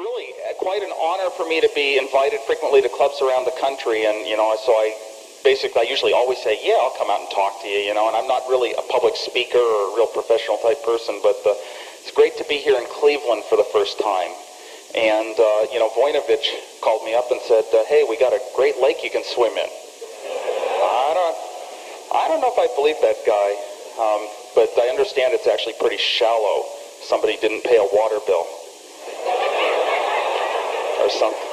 really quite an honor for me to be invited frequently to clubs around the country, and so I usually always say, yeah, I'll come out and talk to you, and I'm not really a public speaker or a real professional type person, but it's great to be here in Cleveland for the first time. And Voinovich called me up and said, hey, we got a great lake you can swim in. I don't know if I believe that guy, but I understand it's actually pretty shallow. Somebody didn't pay a water bill or something.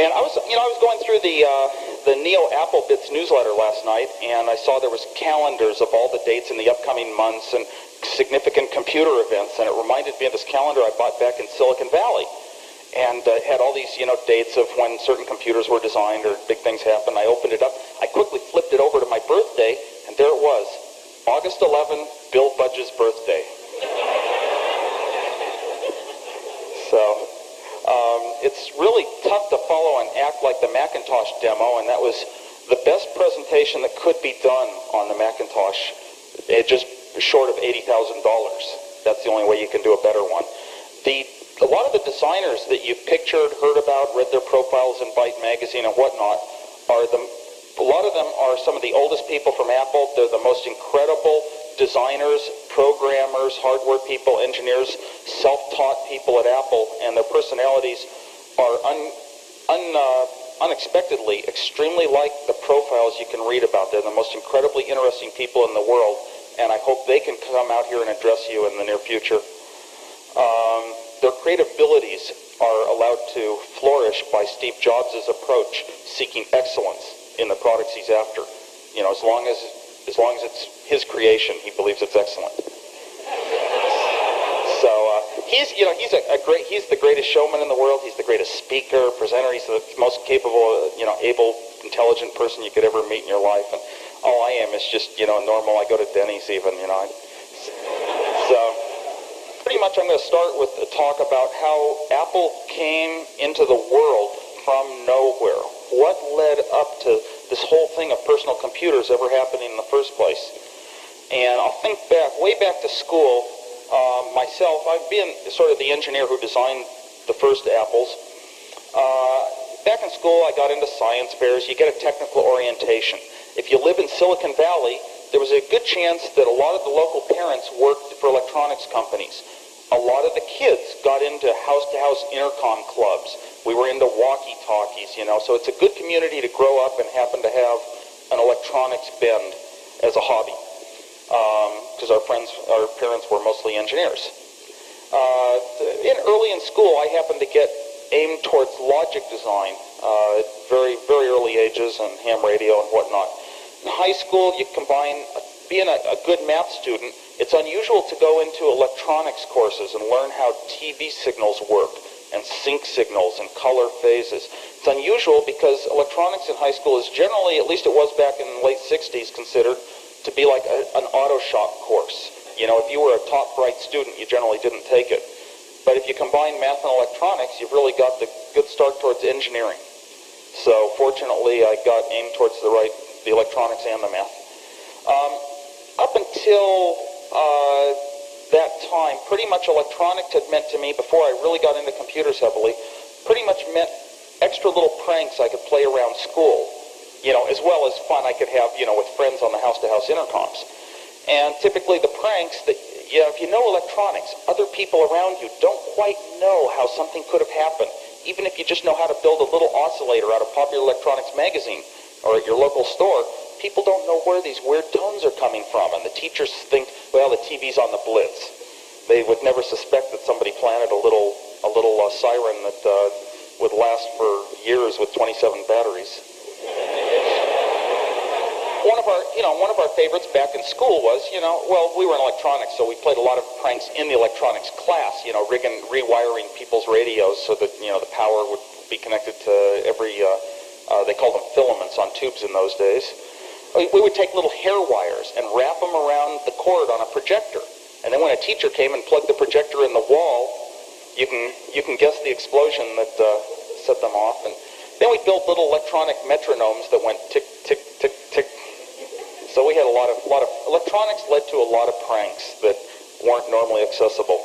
And I was going through the Neo Apple Bits newsletter last night, and I saw there was calendars of all the dates in the upcoming months and significant computer events, and it reminded me of this calendar I bought back in Silicon Valley, and had all these dates of when certain computers were designed or big things happened. I opened it up. I quickly flipped it over to my birthday, and there it was, August 11, Bill Budge's birthday. So it's really tough to follow and act like the Macintosh demo, and that was the best presentation that could be done on the Macintosh. It just short of $80,000. That's the only way you can do a better one. A lot of the designers that you've pictured, heard about, read their profiles in Byte magazine and whatnot, a lot of them are some of the oldest people from Apple. They're the most incredible designers, programmers, hardware people, engineers, self-taught people at Apple, and their personalities are unexpectedly extremely like the profiles you can read about. They're the most incredibly interesting people in the world, and I hope they can come out here and address you in the near future. Their creative abilities are allowed to flourish by Steve Jobs' approach, seeking excellence in the products he's after. As long as it's his creation, he believes it's excellent. So he's the greatest showman in the world. He's the greatest speaker, presenter. He's the most capable, able, intelligent person you could ever meet in your life. And all I am is just, normal. I go to Denny's even, So pretty much I'm going to start with a talk about how Apple came into the world from nowhere. What led up to this whole thing of personal computers ever happening in the first place? And I'll think back, way back to school. Myself, I've been sort of the engineer who designed the first Apples. Back in school, I got into science fairs. You get a technical orientation. If you live in Silicon Valley, there was a good chance that a lot of the local parents worked for electronics companies. A lot of the kids got into house-to-house intercom clubs. We were into walkie-talkies, so it's a good community to grow up and happen to have an electronics bend as a hobby, because our parents were mostly engineers. Early in school, I happened to get aimed towards logic design at very, very early ages, and ham radio and whatnot. In high school, you combine being a good math student. It's unusual to go into electronics courses and learn how TV signals work and sync signals and color phases. It's unusual because electronics in high school is generally, at least it was back in the late 60s, considered to be like an auto shop course. If you were a top bright student, you generally didn't take it. But if you combine math and electronics, you've really got the good start towards engineering. So fortunately, I got aimed towards the electronics and the math. Up until that time, pretty much electronics had meant to me, before I really got into computers heavily, pretty much meant extra little pranks I could play around school, as well as fun I could have, with friends on the house-to-house intercoms. And typically the pranks that, if you know electronics, other people around you don't quite know how something could have happened. Even if you just know how to build a little oscillator out of Popular Electronics magazine or at your local store, people don't know where these weird tones are coming from, and the teachers think, well, the TV's on the blitz. They would never suspect that somebody planted a little siren that would last for years with 27 batteries. One of our favorites back in school was, we were in electronics, so we played a lot of pranks in the electronics class, rewiring people's radios so that, the power would be connected to every, they called them filaments on tubes in those days. We would take little hair wires and wrap them around the cord on a projector. And then when a teacher came and plugged the projector in the wall, you can guess the explosion that set them off. And then we built little electronic metronomes that went tick, tick, tick, tick. So we had a lot of electronics led to a lot of pranks that weren't normally accessible.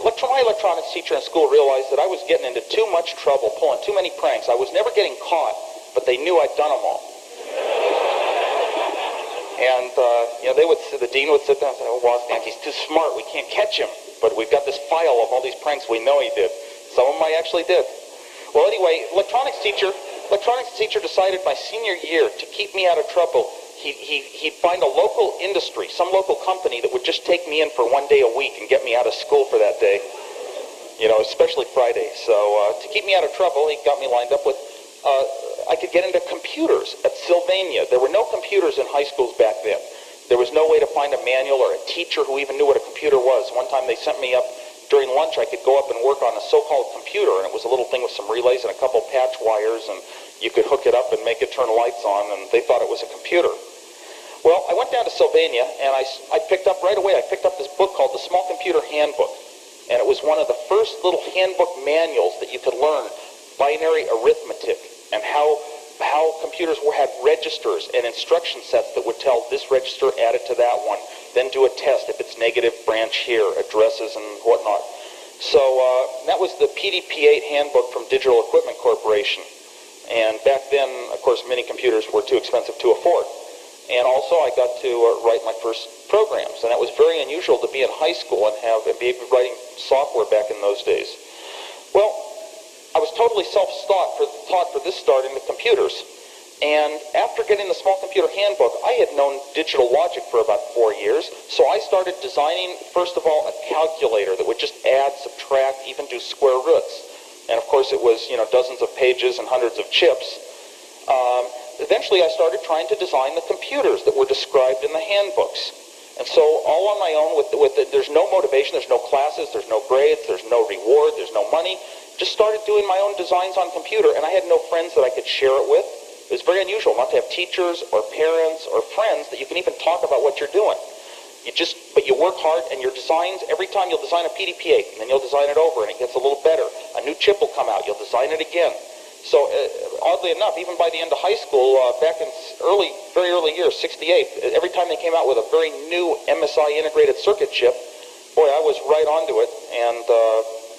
my electronics teacher in school realized that I was getting into too much trouble, pulling too many pranks. I was never getting caught, but they knew I'd done them all. And, the dean would sit there and say, oh, Wozniak, he's too smart. We can't catch him. But we've got this file of all these pranks we know he did. Some of them I actually did. Well, anyway, electronics teacher decided my senior year to keep me out of trouble. He'd find a local industry, some local company that would just take me in for 1 day a week and get me out of school for that day, especially Friday. So to keep me out of trouble, he got me lined up with, I could get into computers at Sylvannia. There were no computers in high schools back then. There was no way to find a manual or a teacher who even knew what a computer was. One time they sent me up during lunch. I could go up and work on a so-called computer, and it was a little thing with some relays and a couple patch wires, and you could hook it up and make it turn lights on, and they thought it was a computer. Well, I went down to Sylvania, and I picked up right away, I picked up this book called The Small Computer Handbook, and it was one of the first little handbook manuals that you could learn binary arithmetic and how computers had registers and instruction sets that would tell this register add it to that one, then do a test if it's negative, branch here, addresses and whatnot. So that was the PDP-8 handbook from Digital Equipment Corporation. And back then, of course, mini computers were too expensive to afford. And also I got to write my first programs, and that was very unusual to be in high school and be writing software back in those days. Well, I was totally self-taught for this start into computers. And after getting the Small Computer Handbook, I had known digital logic for about 4 years, so I started designing, first of all, a calculator that would just add, subtract, even do square roots. And of course it was, dozens of pages and hundreds of chips. Eventually I started trying to design the computers that were described in the handbooks. And so all on my own, there's no motivation, there's no classes, there's no grades, there's no reward, there's no money. Just started doing my own designs on computer, and I had no friends that I could share it with. It was very unusual not to have teachers or parents or friends that you can even talk about what you're doing. But you work hard, and your designs, every time you'll design a PDP-8, and then you'll design it over, and it gets a little better. A new chip will come out, you'll design it again. So oddly enough, even by the end of high school, back in very early years, 68, every time they came out with a very new MSI integrated circuit chip, boy, I was right onto it. And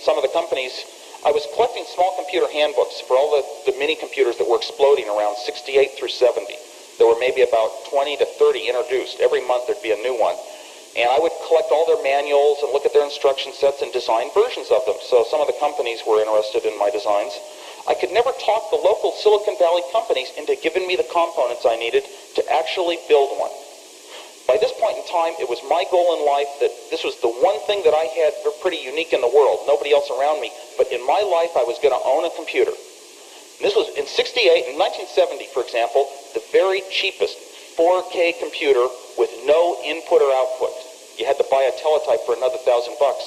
some of the companies, I was collecting small computer handbooks for all the mini computers that were exploding around 68 through 70. There were maybe about 20 to 30 introduced. Every month there'd be a new one. And I would collect all their manuals and look at their instruction sets and design versions of them. So some of the companies were interested in my designs. I could never talk the local Silicon Valley companies into giving me the components I needed to actually build one. By this point in time, it was my goal in life that this was the one thing that I had pretty unique in the world, nobody else around me, but in my life I was going to own a computer. And this was in 68, in 1970, for example, the very cheapest 4K computer with no input or output. You had to buy a teletype for another $1,000 bucks.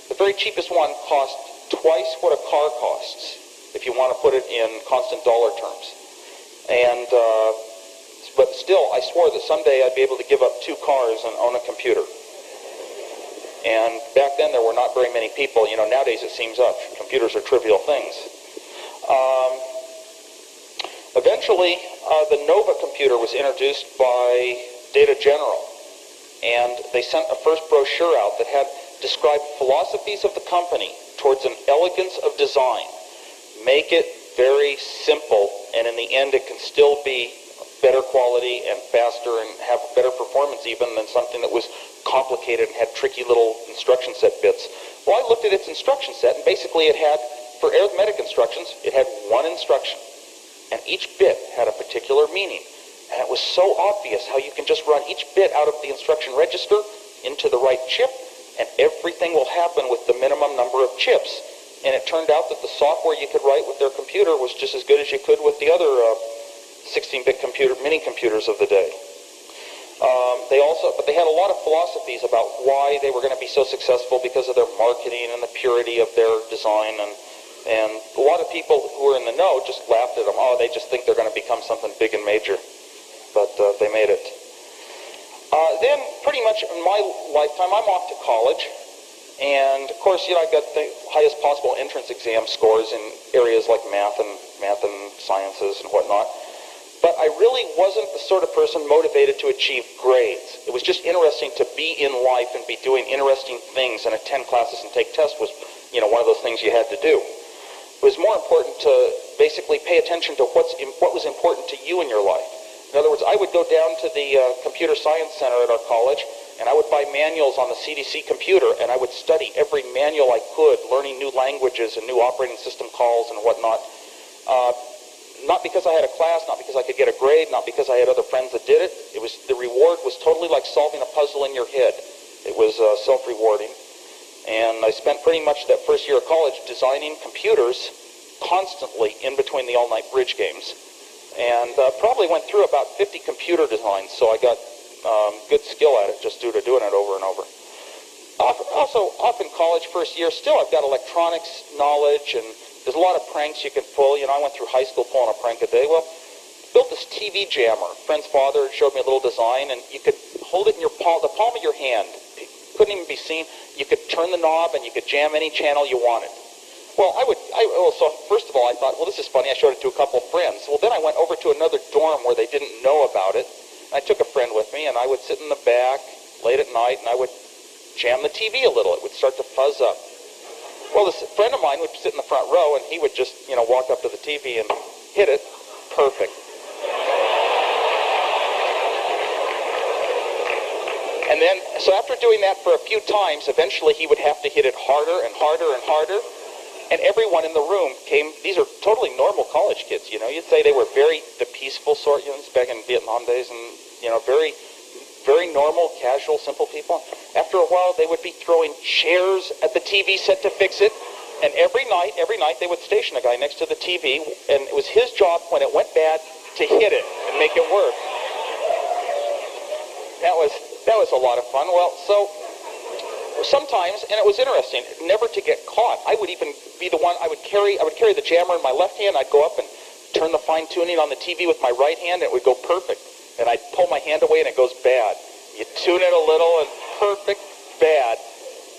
The very cheapest one cost twice what a car costs, if you want to put it in constant dollar terms. And but still, I swore that someday I'd be able to give up 2 cars and own a computer. And back then there were not very many people. Nowadays it seems computers are trivial things. Eventually, the Nova computer was introduced by Data General, and they sent a first brochure out that had described philosophies of the company towards an elegance of design. Make it very simple, and in the end it can still be better quality and faster and have better performance even than something that was complicated and had tricky little instruction set bits. Well, I looked at its instruction set, and basically it had, for arithmetic instructions, it had one instruction, and each bit had a particular meaning. And it was so obvious how you can just run each bit out of the instruction register into the right chip, and everything will happen with the minimum number of chips. And it turned out that the software you could write with their computer was just as good as you could with the other 16-bit mini computers of the day. But they had a lot of philosophies about why they were going to be so successful because of their marketing and the purity of their design. And a lot of people who were in the know just laughed at them. Oh, they just think they're going to become something big and major. But they made it. Then, pretty much in my lifetime, I'm off to college. And, of course, I got the highest possible entrance exam scores in areas like math and sciences and whatnot. But I really wasn't the sort of person motivated to achieve grades. It was just interesting to be in life and be doing interesting things, and attend classes and take tests was, one of those things you had to do. It was more important to basically pay attention to what was important to you in your life. In other words, I would go down to the computer science center at our college, and I would buy manuals on the CDC computer, and I would study every manual I could, learning new languages and new operating system calls and whatnot. Not because I had a class, not because I could get a grade, not because I had other friends that did it. The reward was totally like solving a puzzle in your head. It was self-rewarding. And I spent pretty much that first year of college designing computers constantly in between the all-night bridge games. And probably went through about 50 computer designs, so I got good skill at it just due to doing it over and over. Also, off in college first year, still I've got electronics knowledge, and there's a lot of pranks you can pull. I went through high school pulling a prank a day. Well, built this TV jammer. A friend's father showed me a little design, and you could hold it in the palm of your hand. It couldn't even be seen. You could turn the knob, and you could jam any channel you wanted. Well, so first of all, I thought, well, this is funny. I showed it to a couple of friends. Well, then I went over to another dorm where they didn't know about it. I took a friend with me, and I would sit in the back late at night, and I would jam the TV a little. It would start to fuzz up. Well, this friend of mine would sit in the front row, and he would just, walk up to the TV and hit it. Perfect. And then, so after doing that for a few times, eventually he would have to hit it harder and harder and harder. And everyone in the room these are totally normal college kids, You'd say they were the peaceful sort, back in Vietnam days, and, very, very normal, casual, simple people. After a while, they would be throwing chairs at the TV set to fix it. And every night, they would station a guy next to the TV, and it was his job when it went bad to hit it and make it work. That was a lot of fun. Well, so sometimes, and it was interesting, never to get caught. I would even be the one, I would carry the jammer in my left hand. I'd go up and turn the fine tuning on the TV with my right hand, and it would go perfect. And I'd pull my hand away, and it goes bad. You tune it a little, and perfect, bad.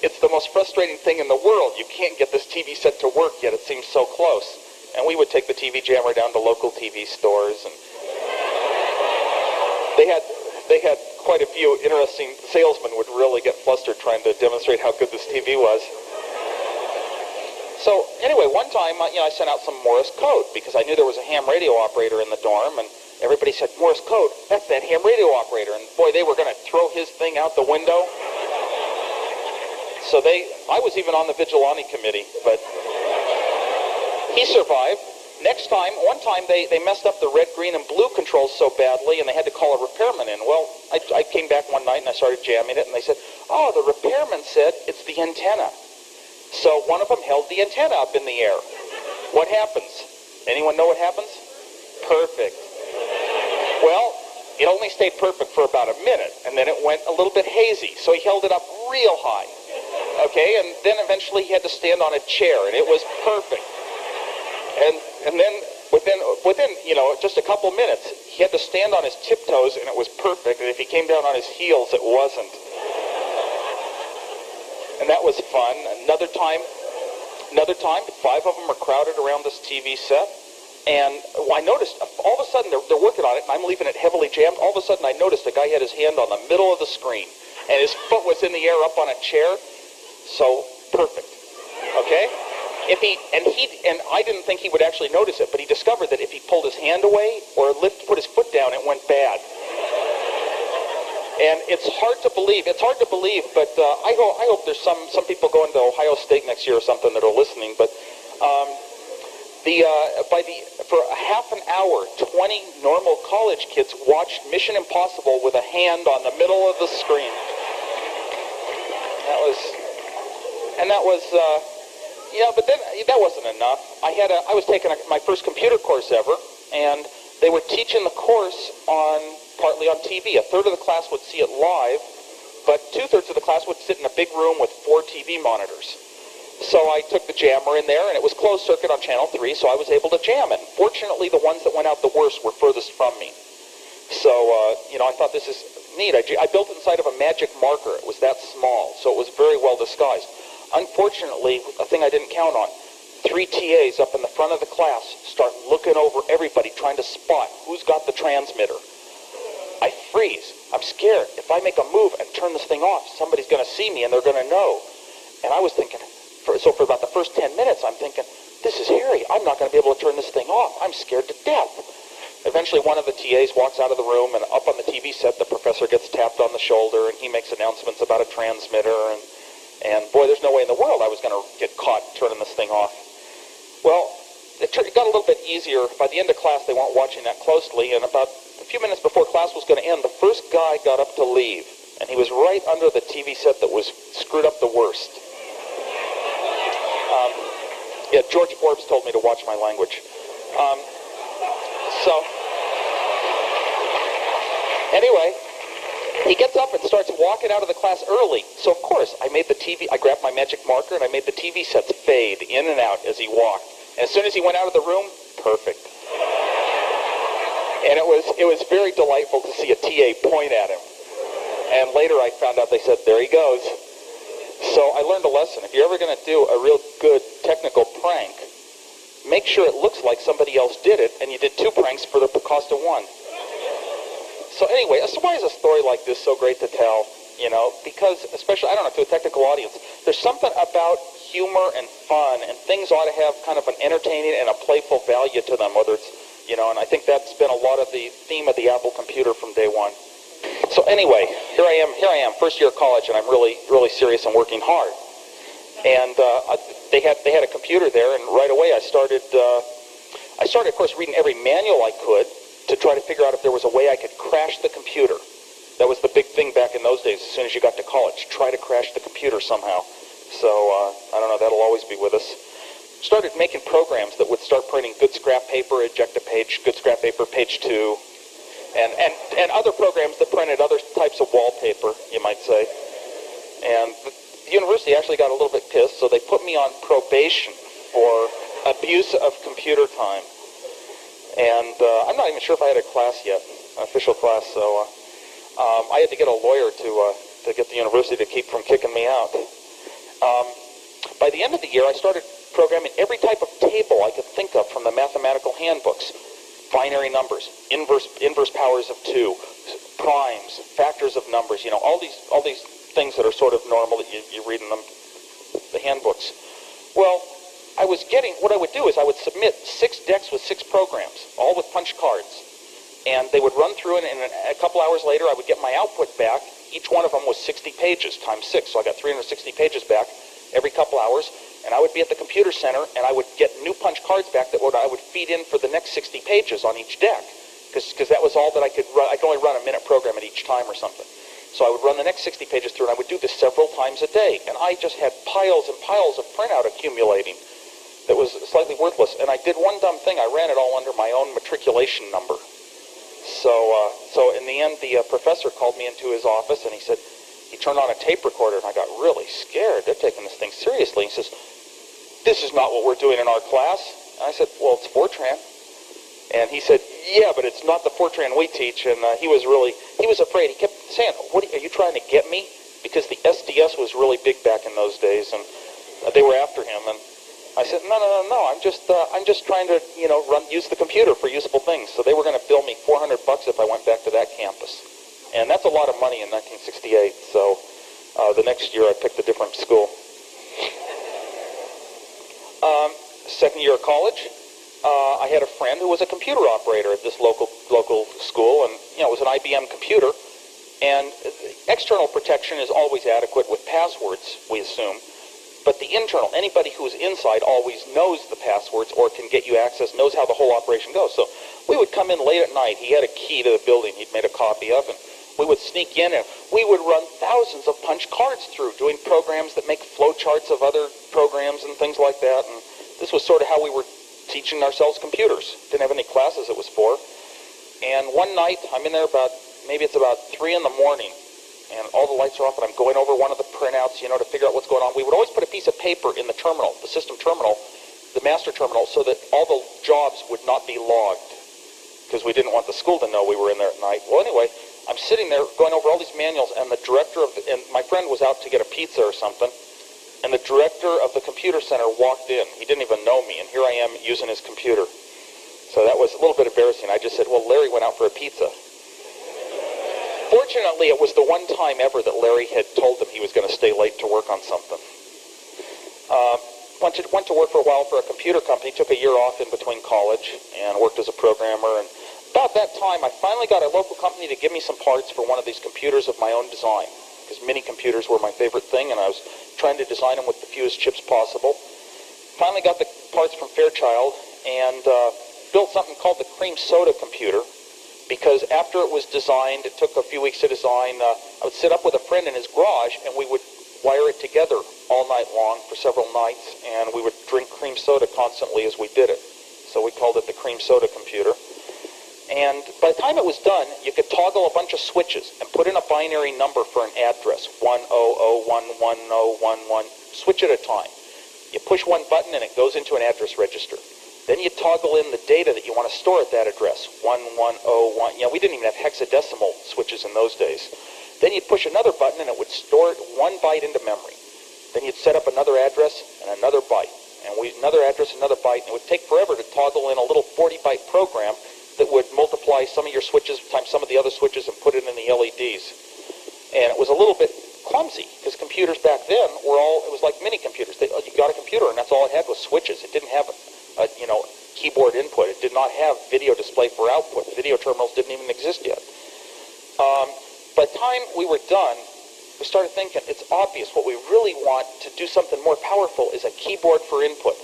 It's the most frustrating thing in the world. You can't get this TV set to work yet. It seems so close. And we would take the TV jammer down to local TV stores, and they had quite a few interesting salesmen would really get flustered trying to demonstrate how good this TV was. So anyway, one time, I sent out some Morse code because I knew there was a ham radio operator in the dorm, and everybody said, Morse code, that's that ham radio operator. And boy, they were going to throw his thing out the window. So I was even on the vigilante committee, but he survived. One time they messed up the red, green, and blue controls so badly, and they had to call a repairman in. Well, I came back one night, and I started jamming it, and they said, oh, the repairman said it's the antenna. So one of them held the antenna up in the air. What happens? Anyone know what happens? Perfect. Well, it only stayed perfect for about a minute, and then it went a little bit hazy, so he held it up real high. Okay, and then eventually he had to stand on a chair, and it was perfect. And then within just a couple minutes, he had to stand on his tiptoes, and it was perfect. And if he came down on his heels, it wasn't. And that was fun. Another time, 5 of them were crowded around this TV set. And I noticed, all of a sudden, they're working on it, and I'm leaving it heavily jammed. All of a sudden, I noticed a guy had his hand on the middle of the screen, and his foot was in the air up on a chair. So, perfect. Okay? And I didn't think he would actually notice it, but he discovered that if he pulled his hand away or put his foot down, it went bad. And it's hard to believe, but I hope there's some people going to Ohio State next year or something that are listening, but for a half an hour, 20 normal college kids watched Mission Impossible with a hand on the middle of the screen. But then that wasn't enough. I was taking my first computer course ever, and they were teaching the course partly on TV. A third of the class would see it live, but 2/3 of the class would sit in a big room with 4 TV monitors. So I took the jammer in there, and it was closed circuit on channel 3, so I was able to jam it. Fortunately, the ones that went out the worst were furthest from me. So, I thought this is neat. I built it inside of a magic marker. It was that small, so it was very well disguised. Unfortunately, a thing I didn't count on, 3 TAs up in the front of the class start looking over everybody, trying to spot who's got the transmitter. I freeze. I'm scared. If I make a move and turn this thing off, somebody's going to see me and they're going to know. And I was thinking, so for about the first 10 minutes, I'm thinking, this is hairy. I'm not going to be able to turn this thing off. I'm scared to death. Eventually, one of the TAs walks out of the room, and up on the TV set, the professor gets tapped on the shoulder, and he makes announcements about a transmitter. And boy, there's no way in the world I was going to get caught turning this thing off. Well, it got a little bit easier. By the end of class, they weren't watching that closely, and about a few minutes before class was going to end, the first guy got up to leave, and he was right under the TV set that was screwed up the worst. Yeah, George Forbes told me to watch my language. So, anyway, he gets up and starts walking out of the class early. So, of course, I grabbed my magic marker and I made the TV sets fade in and out as he walked. And as soon as he went out of the room, perfect. And it was very delightful to see a TA point at him. And later I found out they said, there he goes. So I learned a lesson. If you're ever going to do a real good technical prank, make sure it looks like somebody else did it, and you did 2 pranks for the cost of 1. So anyway, why is a story like this so great to tell? You know, because especially, I don't know, to a technical audience, there's something about humor and fun, and things ought to have kind of an entertaining and a playful value to them, whether it's, you know, and I think that's been a lot of the theme of the Apple computer from day one. So anyway, here I am, first year of college, and I'm really, really serious and working hard. And they had a computer there, and right away I started, of course, reading every manual I could to try to figure out if there was a way I could crash the computer. That was the big thing back in those days. As soon as you got to college, try to crash the computer somehow. So I don't know, that'll always be with us. Started making programs that would start printing good scrap paper, eject a page, good scrap paper, page 2. And other programs that printed other types of wallpaper, you might say. And the university actually got a little bit pissed, so they put me on probation for abuse of computer time. And I'm not even sure if I had a class yet, an official class, so I had to get a lawyer to get the university to keep from kicking me out. By the end of the year, I started programming every type of table I could think of from the mathematical handbooks. Binary numbers, inverse powers of 2, primes, factors of numbers, you know, all these things that are sort of normal that you read in the handbooks. Well, what I would do is I would submit 6 decks with 6 programs, all with punch cards. And they would run through it, and a couple hours later I would get my output back. Each one of them was 60 pages times 6, so I got 360 pages back every couple hours. And I would be at the computer center, and I would get new punch cards back that I would feed in for the next 60 pages on each deck, because that was all that I could run. I could only run a minute program at each time or something. So I would run the next 60 pages through, and I would do this several times a day. And I just had piles and piles of printout accumulating that was slightly worthless. And I did one dumb thing. I ran it all under my own matriculation number. So in the end, the professor called me into his office, and he said, he turned on a tape recorder, and I got really scared. They're taking this thing seriously. He says, this is not what we're doing in our class. And I said, well, it's Fortran. And he said, yeah, but it's not the Fortran we teach. And he was afraid. He kept saying, are you trying to get me? Because the SDS was really big back in those days, and they were after him. And I said, no, I'm just trying to, you know, use the computer for useful things. So they were going to bill me $400 if I went back to that campus. And that's a lot of money in 1968. So the next year I picked a different school. Second year of college, I had a friend who was a computer operator at this local school, and you know, it was an IBM computer. And external protection is always adequate with passwords, we assume. But the internal, anybody who's inside always knows the passwords or can get you access, knows how the whole operation goes. So we would come in late at night. He had a key to the building he'd made a copy of, and we would sneak in, and we would run thousands of punch cards through, doing programs that make flowcharts of other programs and things like that. And this was sort of how we were teaching ourselves computers. Didn't have any classes it was for. And one night, I'm in there maybe it's about 3 in the morning, and all the lights are off, and I'm going over one of the printouts, you know, to figure out what's going on. We would always put a piece of paper in the terminal, the system terminal, the master terminal, so that all the jobs would not be logged, because we didn't want the school to know we were in there at night. Well, anyway, I'm sitting there going over all these manuals, and the director and my friend was out to get a pizza or something, and the director of the computer center walked in. He didn't even know me, and here I am using his computer. So that was a little bit embarrassing. I just said, well, Larry went out for a pizza. Fortunately, it was the one time ever that Larry had told him he was going to stay late to work on something. Went to work for a while for a computer company, took a year off in between college, and worked as a programmer. And about that time, I finally got a local company to give me some parts for one of these computers of my own design, because mini computers were my favorite thing, and I was trying to design them with the fewest chips possible. Finally got the parts from Fairchild, and built something called the cream soda computer, because after it was designed, it took a few weeks to design, I would sit up with a friend in his garage, and we would wire it together all night long for several nights, and we would drink cream soda constantly as we did it. So we called it the cream soda computer. And by the time it was done, you could toggle a bunch of switches and put in a binary number for an address, 100111011, switch at a time. You push one button and it goes into an address register. Then you toggle in the data that you want to store at that address, 1101. We didn't even have hexadecimal switches in those days. Then you'd push another button and it would store it 1 byte into memory. Then you'd set up another address and another byte. And another address, another byte. And it would take forever to toggle in a little 40-byte program that would multiply some of your switches times some of the other switches and put it in the LEDs. And it was a little bit clumsy, because computers back then it was like mini computers. You got a computer and that's all it had was switches. It didn't have a keyboard input. It did not have video display for output. Video terminals didn't even exist yet. By the time we were done, we started thinking, it's obvious what we really want to do something more powerful is a keyboard for input.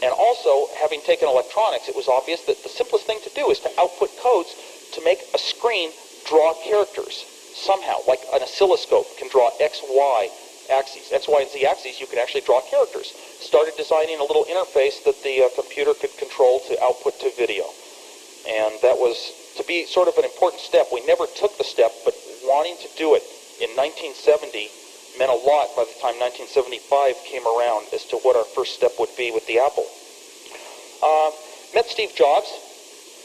And also, having taken electronics, it was obvious that the simplest thing to do is to output codes to make a screen draw characters somehow, like an oscilloscope can draw X, Y axes. X, Y, and Z axes, you can actually draw characters. Started designing a little interface that the computer could control to output to video. And that was to be sort of an important step. We never took the step, but wanting to do it in 1970 meant a lot by the time 1975 came around as to what our first step would be with the Apple. Met Steve Jobs.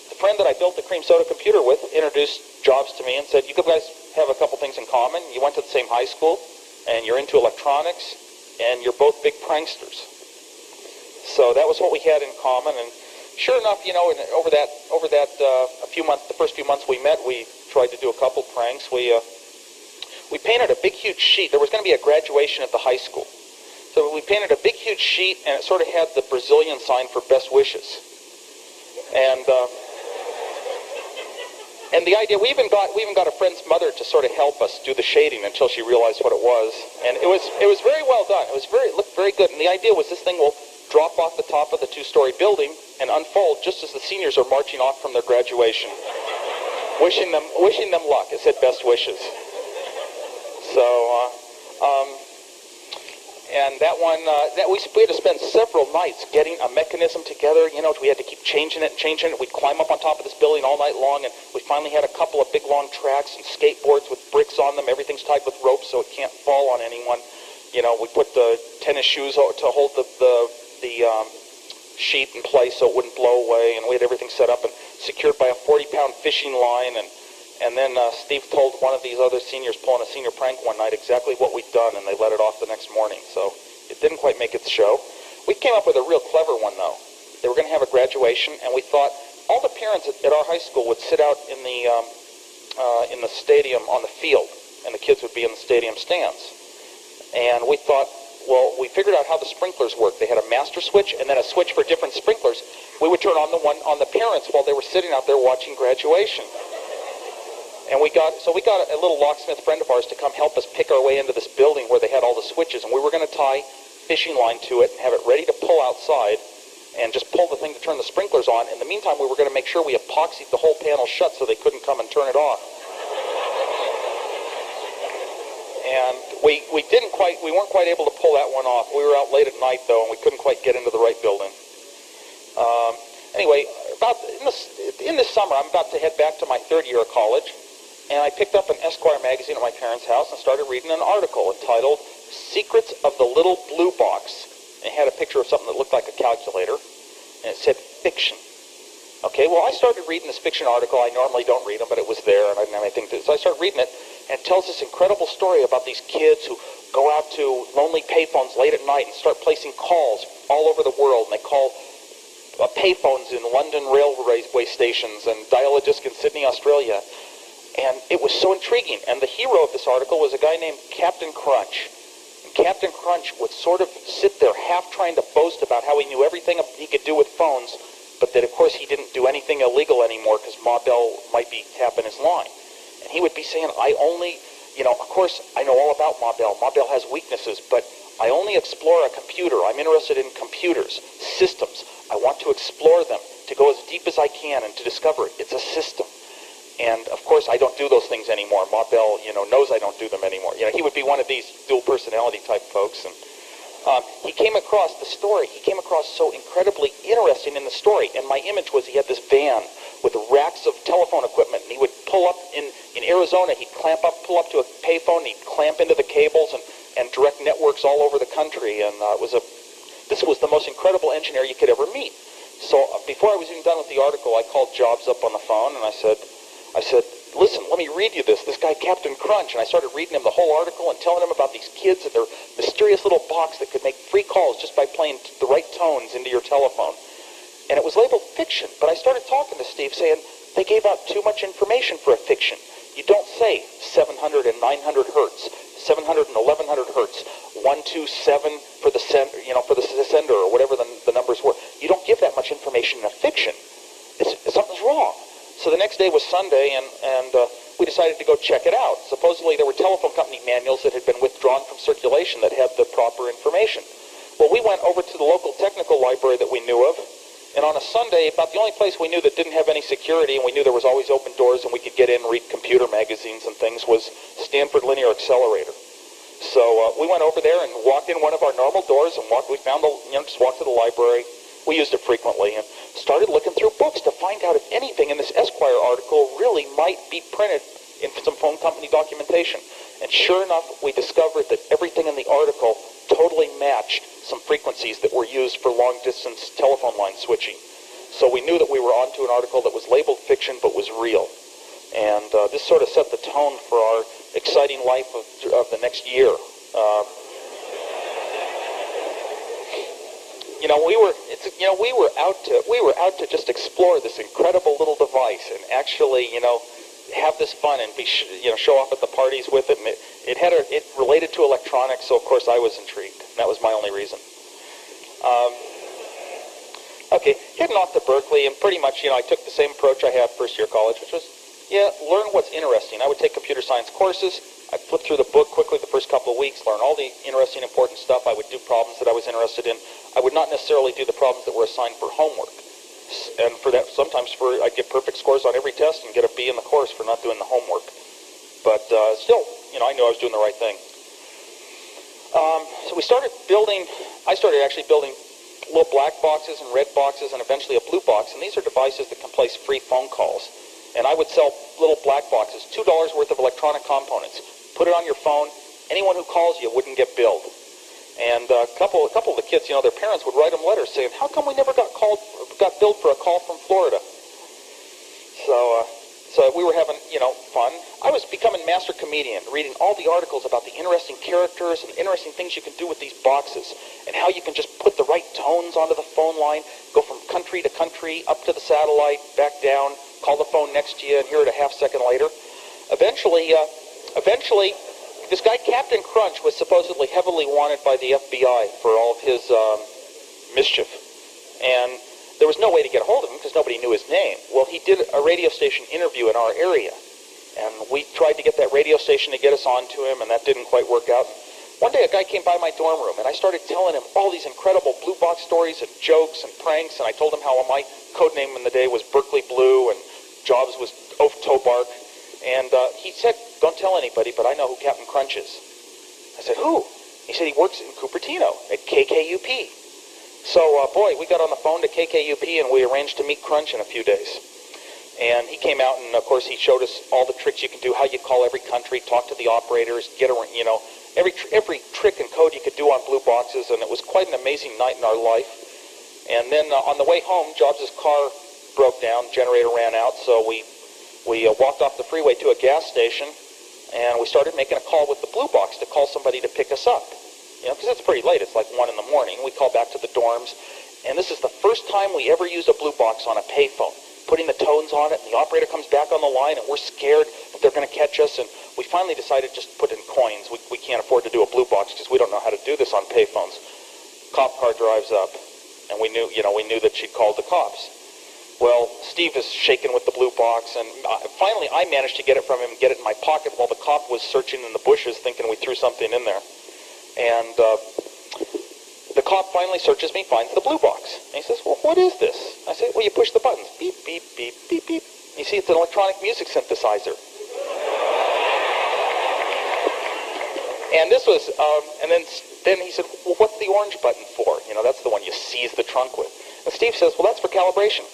The friend that I built the cream soda computer with introduced Jobs to me and said, you guys have a couple things in common. You went to the same high school, and you're into electronics, and you're both big pranksters. So that was what we had in common. And sure enough, over that the first few months we met, we tried to do a couple pranks. We painted a big, huge sheet. There was going to be a graduation at the high school. So we painted a big, huge sheet, and it sort of had the Brazilian sign for best wishes. And the idea, we even got a friend's mother to sort of help us do the shading until she realized what it was. And it was very well done. It looked very good. And the idea was this thing will drop off the top of the 2-story building and unfold just as the seniors are marching off from their graduation. Wishing them luck. It said best wishes. So, and that one, we had to spend several nights getting a mechanism together. We had to keep changing it. We'd climb up on top of this building all night long, and we finally had a couple of big long tracks and skateboards with bricks on them. Everything's tied with ropes so it can't fall on anyone. We put the tennis shoes to hold the sheet in place so it wouldn't blow away, and we had everything set up and secured by a 40-pound fishing line, and then Steve told one of these other seniors pulling a senior prank one night exactly what we'd done, and they let it off the next morning. So it didn't quite make its show. We came up with a real clever one, though. They were going to have a graduation, and we thought all the parents at our high school would sit out in the stadium on the field, and the kids would be in the stadium stands. And we thought, well, we figured out how the sprinklers work. They had a master switch and then a switch for different sprinklers. We would turn on the one on the parents while they were sitting out there watching graduation. And we got a little locksmith friend of ours to come help us pick our way into this building where they had all the switches, and we were going to tie fishing line to it and have it ready to pull outside and just pull the thing to turn the sprinklers on. In the meantime, we were going to make sure we epoxied the whole panel shut so they couldn't come and turn it off. And we weren't quite able to pull that one off. We were out late at night, though, and we couldn't quite get into the right building. Anyway, in this summer, I'm about to head back to my third year of college, and I picked up an Esquire magazine at my parents' house and started reading an article entitled Secrets of the Little Blue Box. It had a picture of something that looked like a calculator, and it said fiction. Okay, well, I started reading this fiction article. I normally don't read them, but it was there, and I didn't have anything to do. So I started reading it, and it tells this incredible story about these kids who go out to lonely payphones late at night and start placing calls all over the world. And they call payphones in London railway stations and Dial-a-Joke in Sydney, Australia. And it was so intriguing. And the hero of this article was a guy named Captain Crunch. And Captain Crunch would sort of sit there half trying to boast about how he knew everything he could do with phones, but that, of course, he didn't do anything illegal anymore because Ma Bell might be tapping his line. And he would be saying, I only, of course, I know all about Ma Bell. Ma Bell has weaknesses, but I only explore a computer. I'm interested in computers, systems. I want to explore them, to go as deep as I can and to discover it. It's a system. And, of course, I don't do those things anymore. Ma Bell, knows I don't do them anymore. He would be one of these dual personality type folks. And he came across the story. He came across so incredibly interesting in the story. And my image was he had this van with racks of telephone equipment. And he would pull up in Arizona. He'd pull up to a payphone. He'd clamp into the cables and direct networks all over the country. And this was the most incredible engineer you could ever meet. So before I was even done with the article, I called Jobs up on the phone and I said, listen, let me read you this guy Captain Crunch. And I started reading him the whole article and telling him about these kids and their mysterious little box that could make free calls just by playing the right tones into your telephone. And it was labeled fiction, but I started talking to Steve saying they gave out too much information for a fiction. You don't say 700 and 900 hertz, 700 and 1100 hertz, 127 for the sender or whatever the numbers were. You don't give that much information in a fiction. Something's wrong. So the next day was Sunday, and we decided to go check it out. Supposedly there were telephone company manuals that had been withdrawn from circulation that had the proper information. Well, we went over to the local technical library that we knew of, and on a Sunday, about the only place we knew that didn't have any security, and we knew there was always open doors and we could get in and read computer magazines and things, was Stanford Linear Accelerator. So we went over there and walked in one of our normal doors and we found just walked to the library. We used it frequently and started looking through books to find out if anything in this Esquire article really might be printed in some phone company documentation. And sure enough, we discovered that everything in the article totally matched some frequencies that were used for long-distance telephone line switching. So we knew that we were onto an article that was labeled fiction but was real. And this sort of set the tone for our exciting life of the next year. We were out to just explore this incredible little device and actually, have this fun and show off at the parties with it. And it related to electronics, so of course I was intrigued. And that was my only reason. Okay, heading off to Berkeley, and pretty much, I took the same approach I had first year college, which was, learn what's interesting. I would take computer science courses. I'd flip through the book quickly the first couple of weeks, learn all the interesting, important stuff. I would do problems that I was interested in. I would not necessarily do the problems that were assigned for homework. And for that, sometimes I'd get perfect scores on every test and get a B in the course for not doing the homework. But still, I knew I was doing the right thing. So I started actually building little black boxes and red boxes and eventually a blue box. And these are devices that can place free phone calls. And I would sell little black boxes, $2 worth of electronic components. Put it on your phone. Anyone who calls you wouldn't get billed. And a couple of the kids, their parents would write them letters saying, how come we never got billed for a call from Florida? So we were having, fun. I was becoming master comedian, reading all the articles about the interesting characters and interesting things you can do with these boxes and how you can just put the right tones onto the phone line, go from country to country, up to the satellite, back down, call the phone next to you and hear it a half second later. Eventually, this guy, Captain Crunch, was supposedly heavily wanted by the FBI for all of his mischief. And there was no way to get a hold of him because nobody knew his name. Well, he did a radio station interview in our area. And we tried to get that radio station to get us onto him, and that didn't quite work out. One day, a guy came by my dorm room, and I started telling him all these incredible blue box stories and jokes and pranks, and I told him how my code name in the day was Berkeley Blue, and Jobs was Oaf Tobark. And he said, don't tell anybody, but I know who Captain Crunch is. I said, who? He said he works in Cupertino at KKUP. So, we got on the phone to KKUP, and we arranged to meet Crunch in a few days. And he came out, and, of course, he showed us all the tricks you can do, how you call every country, talk to the operators, get around, every trick and code you could do on blue boxes, and it was quite an amazing night in our life. And then on the way home, Jobs' car broke down, generator ran out, so we walked off the freeway to a gas station, And we started making a call with the blue box to call somebody to pick us up. Because it's pretty late. It's like 1 in the morning. We call back to the dorms. And this is the first time we ever used a blue box on a payphone. Putting the tones on it, and the operator comes back on the line, and we're scared that they're going to catch us. And we finally decided just to put in coins. We can't afford to do a blue box because we don't know how to do this on payphones. Cop car drives up, and we knew that she'd called the cops. Well, Steve is shaking with the blue box, and finally I managed to get it from him, get it in my pocket while the cop was searching in the bushes thinking we threw something in there. And the cop finally searches me, finds the blue box. And he says, well, what is this? I say, well, you push the buttons. Beep, beep, beep, beep, beep. You see, it's an electronic music synthesizer. And this was, and then he said, well, what's the orange button for? That's the one you seize the trunk with. And Steve says, well, that's for calibration.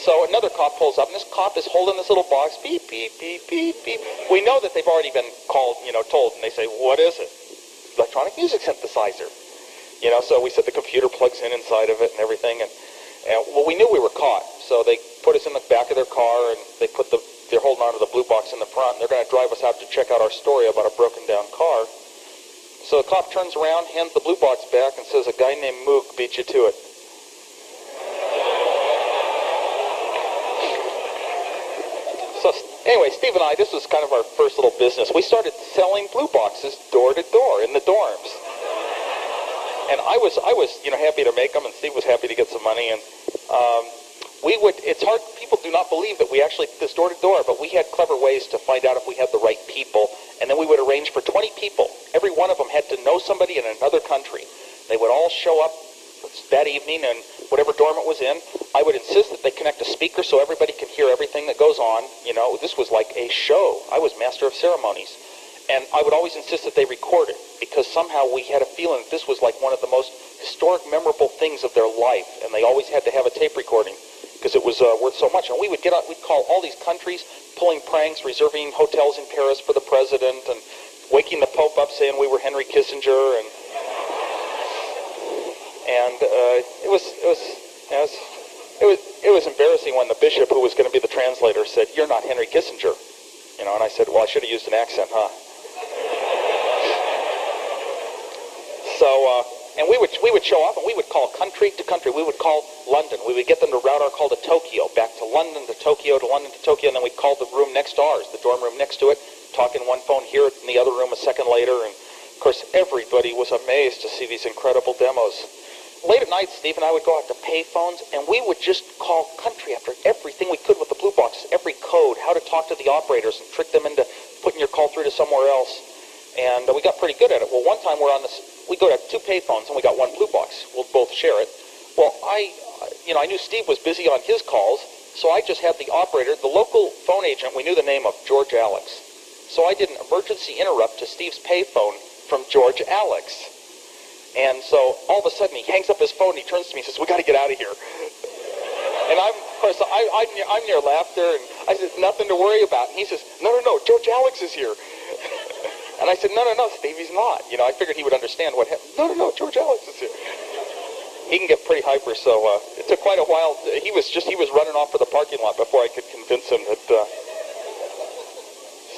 So another cop pulls up, and this cop is holding this little box, beep, beep, beep, beep, beep. We know that they've already been called, told, and they say, what is it? Electronic music synthesizer. So we said the computer plugs in inside of it and everything, and well, we knew we were caught. So they put us in the back of their car, and they're holding onto the blue box in the front, and they're going to drive us out to check out our story about a broken down car. So the cop turns around, hands the blue box back, and says, a guy named Mook beat you to it. So anyway, Steve and I, this was kind of our first little business. We started selling blue boxes door to door in the dorms. And I was happy to make them, and Steve was happy to get some money. And it's hard, people do not believe that we actually did this door to door, but we had clever ways to find out if we had the right people. And then we would arrange for 20 people. Every one of them had to know somebody in another country. They would all show up that evening, and whatever dorm it was in, I would insist that they connect a speaker so everybody can hear everything that goes on. This was like a show. I was master of ceremonies. And I would always insist that they record it, because somehow we had a feeling that this was like one of the most historic, memorable things of their life, and they always had to have a tape recording because it was worth so much. And we'd call all these countries, pulling pranks, reserving hotels in Paris for the president, and waking the Pope up saying we were Henry Kissinger, and it was embarrassing when the bishop, who was going to be the translator, said, "You're not Henry Kissinger," and I said, "Well, I should have used an accent, huh?" So, and we would show up, and we would call country to country. We would call London. We would get them to route our call to Tokyo, back to London to Tokyo, to London to Tokyo, and then we'd call the room next to ours, the dorm room next to it, talk in one phone, hear it in the other room a second later, and of course everybody was amazed to see these incredible demos. Late at night, Steve and I would go out to pay phones, and we would just call country after everything we could with the blue boxes, every code, how to talk to the operators and trick them into putting your call through to somewhere else. And we got pretty good at it. Well, one time we go to 2 pay phones, and we got 1 blue box. We'll both share it. Well, I knew Steve was busy on his calls, so I just had the operator, the local phone agent, we knew the name of George Alex. So I did an emergency interrupt to Steve's pay phone from George Alex. And so all of a sudden he hangs up his phone, and he turns to me and says, "We got to get out of here." And I'm near laughter, and I said, "Nothing to worry about." And he says, No, George Alex is here." And I said, No, Steve, he's not. I figured he would understand what happened. No, George Alex is here. He can get pretty hyper, so it took quite a while. He was running off for the parking lot before I could convince him that.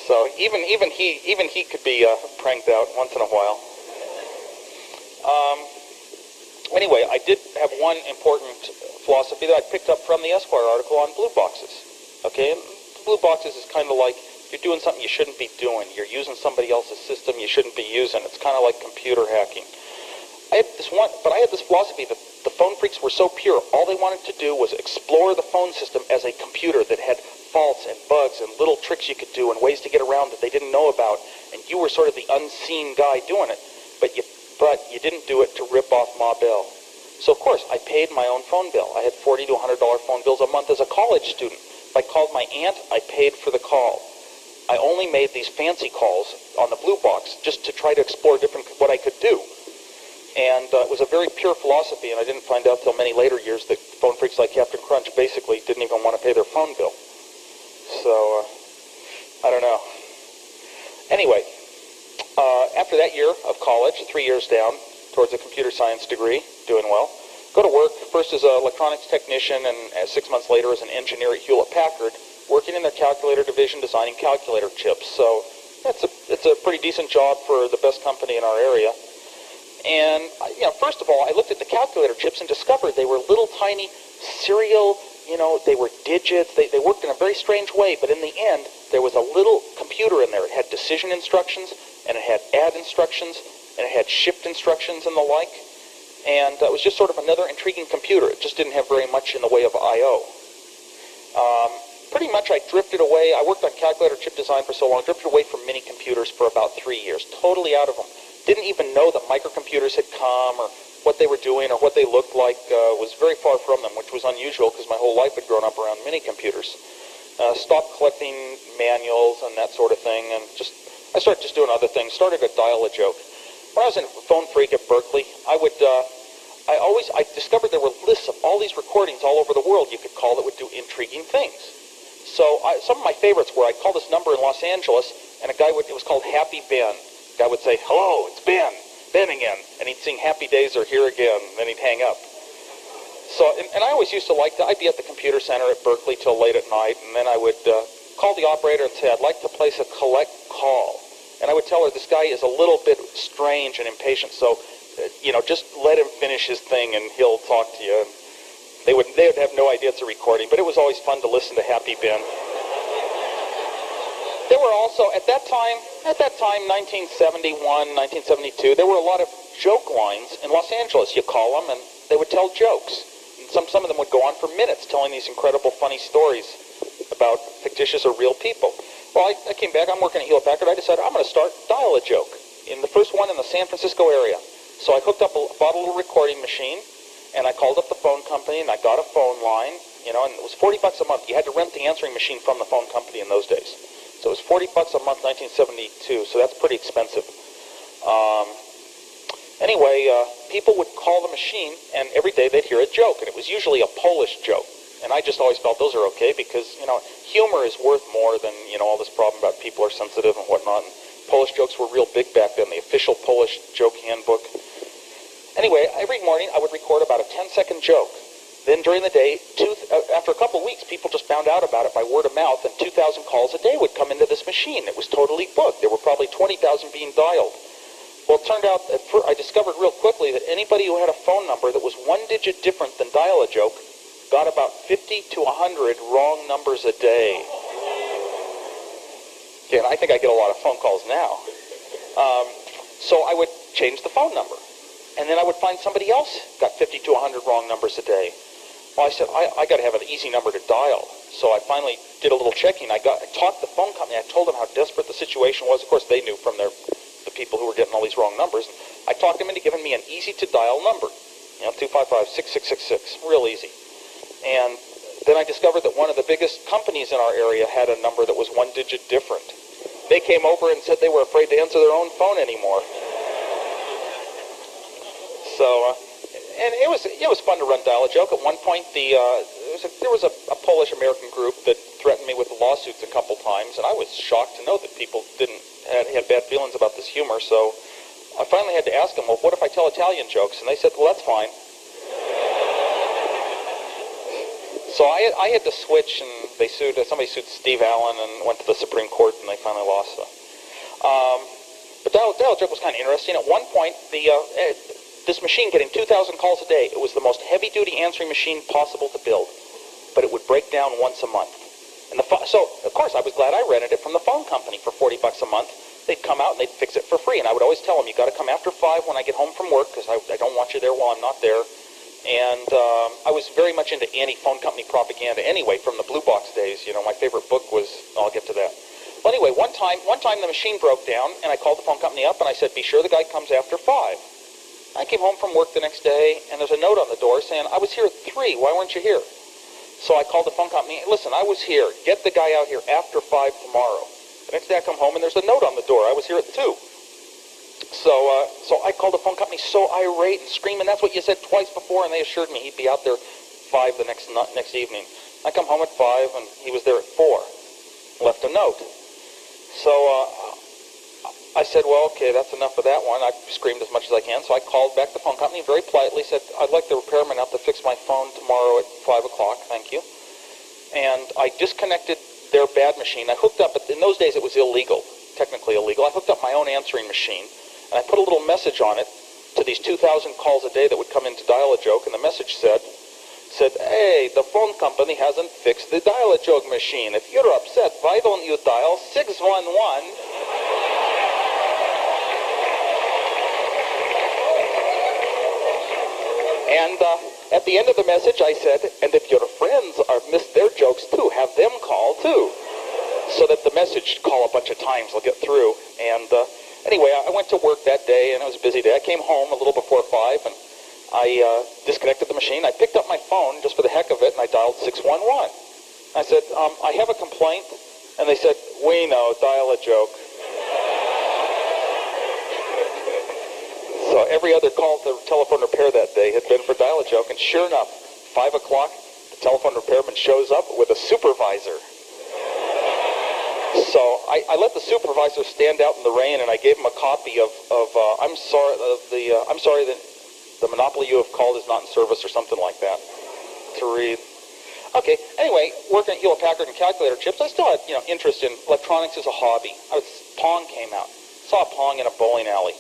So even he could be pranked out once in a while. Anyway, I did have one important philosophy that I picked up from the Esquire article on blue boxes. Okay, and blue boxes is kind of like you're doing something you shouldn't be doing. You're using somebody else's system you shouldn't be using. It's kind of like computer hacking. I had this philosophy that the phone freaks were so pure. All they wanted to do was explore the phone system as a computer that had faults and bugs and little tricks you could do and ways to get around that they didn't know about. And you were sort of the unseen guy doing it. But you didn't do it to rip off Ma Bell. So, of course, I paid my own phone bill. I had $40 to $100 phone bills a month as a college student. If I called my aunt, I paid for the call. I only made these fancy calls on the blue box just to try to explore what I could do. And it was a very pure philosophy, and I didn't find out till many later years that phone freaks like Captain Crunch basically didn't even want to pay their phone bill. So, I don't know. Anyway, after that year of college, 3 years down towards a computer science degree, doing well, go to work first as an electronics technician and 6 months later as an engineer at Hewlett-Packard, working in their calculator division designing calculator chips. So It's a pretty decent job for the best company in our area. And first of all, I looked at the calculator chips and discovered they were little tiny serial, they were digits. They worked in a very strange way, but in the end, there was a little computer in there. It had decision instructions, and it had add instructions, and it had shift instructions and the like. And it was just sort of another intriguing computer. It just didn't have very much in the way of I.O. Pretty much I drifted away. I worked on calculator chip design for so long, drifted away from mini computers for about 3 years, totally out of them. Didn't even know that microcomputers had come, or what they were doing, or what they looked like. Was very far from them, which was unusual because my whole life had grown up around mini computers. Stopped collecting manuals and that sort of thing, and I started just doing other things. Started a Dial-a-Joke. When I was a phone freak at Berkeley, I discovered there were lists of all these recordings all over the world you could call that would do intriguing things. So some of my favorites were, I'd call this number in Los Angeles, and it was called Happy Ben. The guy would say, "Hello, it's Ben again," and he'd sing "Happy Days Are Here Again," and then he'd hang up. So, and I always used to I'd be at the computer center at Berkeley till late at night, and then I would call the operator and say, "I'd like to place a collect call." And I would tell her, "This guy is a little bit strange and impatient, so, just let him finish his thing and he'll talk to you." And they would have no idea it's a recording, but it was always fun to listen to Happy Ben. There were also, at that time, 1971, 1972, there were a lot of joke lines in Los Angeles. You call them, and they would tell jokes. And some of them would go on for minutes, telling these incredible, funny stories about fictitious or real people. Well, I came back. I'm working at Hewlett-Packard. I decided I'm going to start Dial-a-Joke, in the first one in the San Francisco area. So I hooked up bought a little recording machine, and I called up the phone company, and I got a phone line, and it was $40 a month. You had to rent the answering machine from the phone company in those days. So it was $40 a month, 1972, so that's pretty expensive. Anyway, people would call the machine, and every day they'd hear a joke, and it was usually a Polish joke. And I just always felt those are okay because, humor is worth more than, all this problem about people are sensitive and whatnot. And Polish jokes were real big back then, the official Polish joke handbook. Anyway, every morning I would record about a 10-second joke. Then during the day, after a couple of weeks, people just found out about it by word of mouth, and 2,000 calls a day would come into this machine. It was totally booked. There were probably 20,000 being dialed. Well, it turned out, I discovered real quickly that anybody who had a phone number that was one digit different than Dial-a-Joke got about 50 to 100 wrong numbers a day. Okay, and I think I get a lot of phone calls now. So I would change the phone number. And then I would find somebody else got 50 to 100 wrong numbers a day. Well, I said, I got to have an easy number to dial. So I finally did a little checking. I talked to the phone company. I told them how desperate the situation was. Of course, they knew from the people who were getting all these wrong numbers. I talked them into giving me an easy-to-dial number, 255-6666, real easy. And then I discovered that one of the biggest companies in our area had a number that was one digit different. They came over and said they were afraid to answer their own phone anymore. So, and it was fun to run Dial-a-Joke. At one point, there was a Polish-American group that threatened me with lawsuits a couple times, and I was shocked to know that people had bad feelings about this humor. So I finally had to ask them, well, what if I tell Italian jokes? And they said, well, that's fine. So I had to switch, and somebody sued Steve Allen and went to the Supreme Court, and they finally lost. But Dial-a-Joke was kind of interesting. At one point, this machine getting 2,000 calls a day, it was the most heavy-duty answering machine possible to build, but it would break down once a month. And so, of course, I was glad I rented it from the phone company for $40 a month. They'd come out and they'd fix it for free, and I would always tell them, you got to come after 5 when I get home from work because I don't want you there while I'm not there. And I was very much into anti-phone company propaganda anyway from the Blue Box days. My favorite book was, I'll get to that. Well, anyway, one time the machine broke down, and I called the phone company up, and I said, be sure the guy comes after 5. I came home from work the next day, and there's a note on the door saying, I was here at 3. Why weren't you here? So I called the phone company. Listen, I was here. Get the guy out here after 5 tomorrow. The next day I come home, and there's a note on the door. I was here at 2. So I called the phone company so irate and screaming, that's what you said twice before, and they assured me he'd be out there 5 the next evening. I come home at 5, and he was there at 4. Left a note. So I said, well, okay, that's enough of that one. I screamed as much as I can, so I called back the phone company and very politely said, I'd like the repairman out to fix my phone tomorrow at 5 o'clock, thank you. And I disconnected their bad machine. I hooked up, in those days it was illegal. technically illegal. I hooked up my own answering machine, and I put a little message on it to these 2,000 calls a day that would come into Dial-a-Joke, and the message said, hey, the phone company hasn't fixed the Dial-a-Joke machine. If you're upset, why don't you dial 611? And at the end of the message, I said, and if your friends are missed their jokes too, have them call too. So that the message call a bunch of times will get through. And anyway, I went to work that day, and it was a busy day. I came home a little before 5, and I disconnected the machine. I picked up my phone just for the heck of it, and I dialed 611. I said, I have a complaint. And they said, we know, Dial-a-Joke. So every other call to telephone repair that day had been for Dial-a-Joke, and sure enough, 5 o'clock, the telephone repairman shows up with a supervisor. So I let the supervisor stand out in the rain, and I gave him a copy of I'm sorry that the monopoly you have called is not in service, or something like that, to read. Okay. Anyway, working at Hewlett-Packard and calculator chips, I still had interest in electronics as a hobby. Pong came out. Saw Pong in a bowling alley.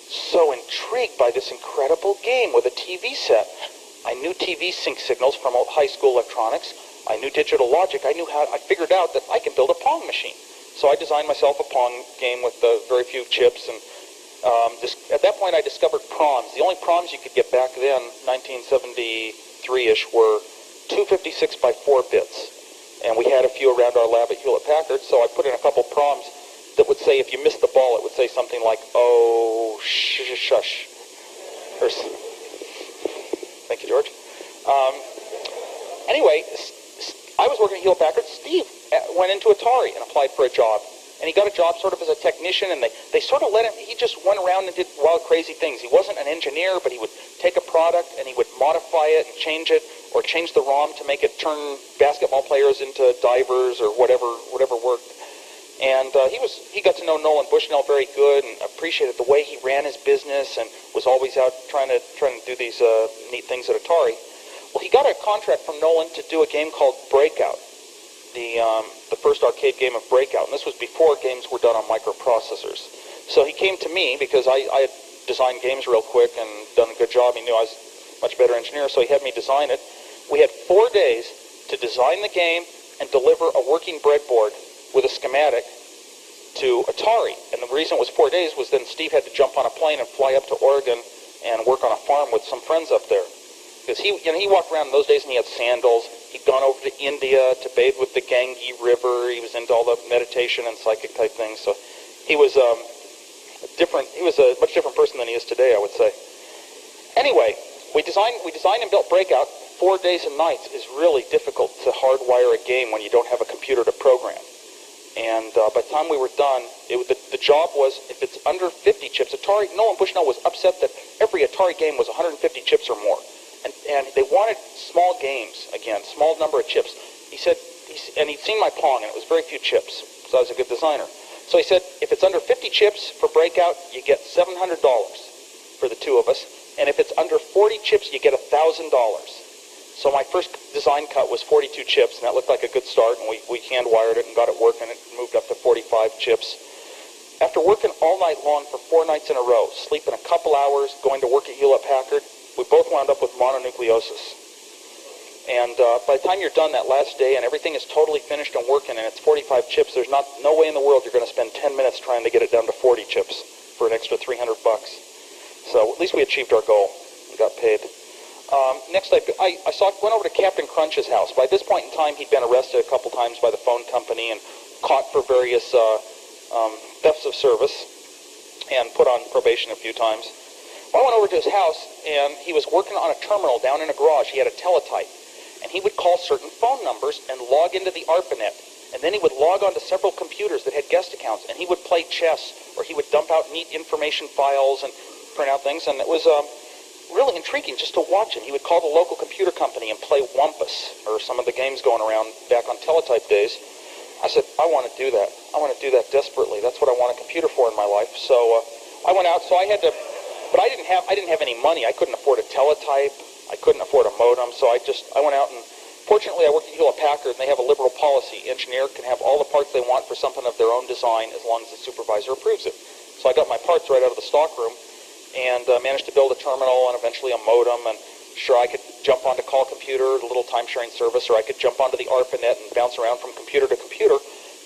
So intrigued by this incredible game with a TV set. I knew TV sync signals from high school electronics. I knew digital logic. I figured out that I can build a Pong machine. So I designed myself a Pong game with very few chips. And at that point, I discovered proms. The only proms you could get back then, 1973-ish, were 256 by 4 bits. And we had a few around our lab at Hewlett-Packard, so I put in a couple proms that would say, if you missed the ball, it would say something like, oh, shush. Thank you, George. Anyway, I was working at Hewlett-Packard. Steve went into Atari and applied for a job. And he got a job sort of as a technician, and they sort of let him, he just went around and did wild, crazy things. He wasn't an engineer, but he would take a product and he would modify it and change it, or change the ROM to make it turn basketball players into divers or whatever worked. And he got to know Nolan Bushnell very good and appreciated the way he ran his business and was always out trying to do these neat things at Atari. Well, he got a contract from Nolan to do a game called Breakout, the first arcade game of Breakout, and this was before games were done on microprocessors. So he came to me because I had designed games real quick and done a good job. He knew I was a much better engineer, so he had me design it. We had 4 days to design the game and deliver a working breadboard with a schematic to Atari. And the reason it was 4 days was then Steve had to jump on a plane and fly up to Oregon and work on a farm with some friends up there. Because he walked around in those days and he had sandals. He'd gone over to India to bathe with the Ganges River. He was into all the meditation and psychic type things. So he was a much different person than he is today, I would say. Anyway, we designed and built Breakout. 4 days and nights is really difficult to hardwire a game when you don't have a computer to program. And by the time we were done, the job was, if it's under 50 chips, Nolan Bushnell was upset that every Atari game was 150 chips or more. And they wanted small games, again, small number of chips. He said, and he'd seen my Pong, and it was very few chips, so I was a good designer. So he said, if it's under 50 chips for Breakout, you get $700 for the two of us. And if it's under 40 chips, you get $1,000. So my first design cut was 42 chips, and that looked like a good start, and we hand-wired it and got it working. It moved up to 45 chips. After working all night long for 4 nights in a row, sleeping a couple hours, going to work at Hewlett-Packard, we both wound up with mononucleosis. And by the time you're done that last day and everything is totally finished and working and it's 45 chips, there's no way in the world you're going to spend 10 minutes trying to get it down to 40 chips for an extra $300. So at least we achieved our goal and got paid. Next, I went over to Captain Crunch's house. By this point in time, he'd been arrested a couple times by the phone company and caught for various thefts of service and put on probation a few times. Well, I went over to his house, and he was working on a terminal down in a garage. He had a teletype, and he would call certain phone numbers and log into the ARPANET, and then he would log onto several computers that had guest accounts, and he would play chess, or he would dump out neat information files and print out things, and it was really intriguing just to watch him. He would call the local computer company and play Wumpus, or some of the games going around back on teletype days. I said, I want to do that. I want to do that desperately. That's what I want a computer for in my life. So I went out, so I had to, but I didn't have any money. I couldn't afford a teletype. I couldn't afford a modem, so I went out and Fortunately, I work at Hewlett-Packard, and they have a liberal policy. Engineer can have all the parts they want for something of their own design as long as the supervisor approves it. So I got my parts right out of the stockroom and managed to build a terminal and eventually a modem. And sure, I could jump onto Call Computer, the little time-sharing service, or I could jump onto the ARPANET and bounce around from computer to computer,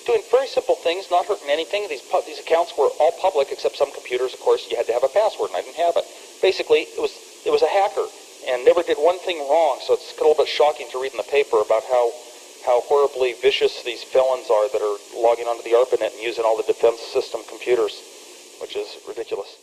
doing very simple things, not hurting anything. These accounts were all public, except some computers, of course, you had to have a password, and I didn't have it. Basically, it was a hacker, and never did one thing wrong, so it's a little bit shocking to read in the paper about how horribly vicious these felons are that are logging onto the ARPANET and using all the defense system computers, which is ridiculous.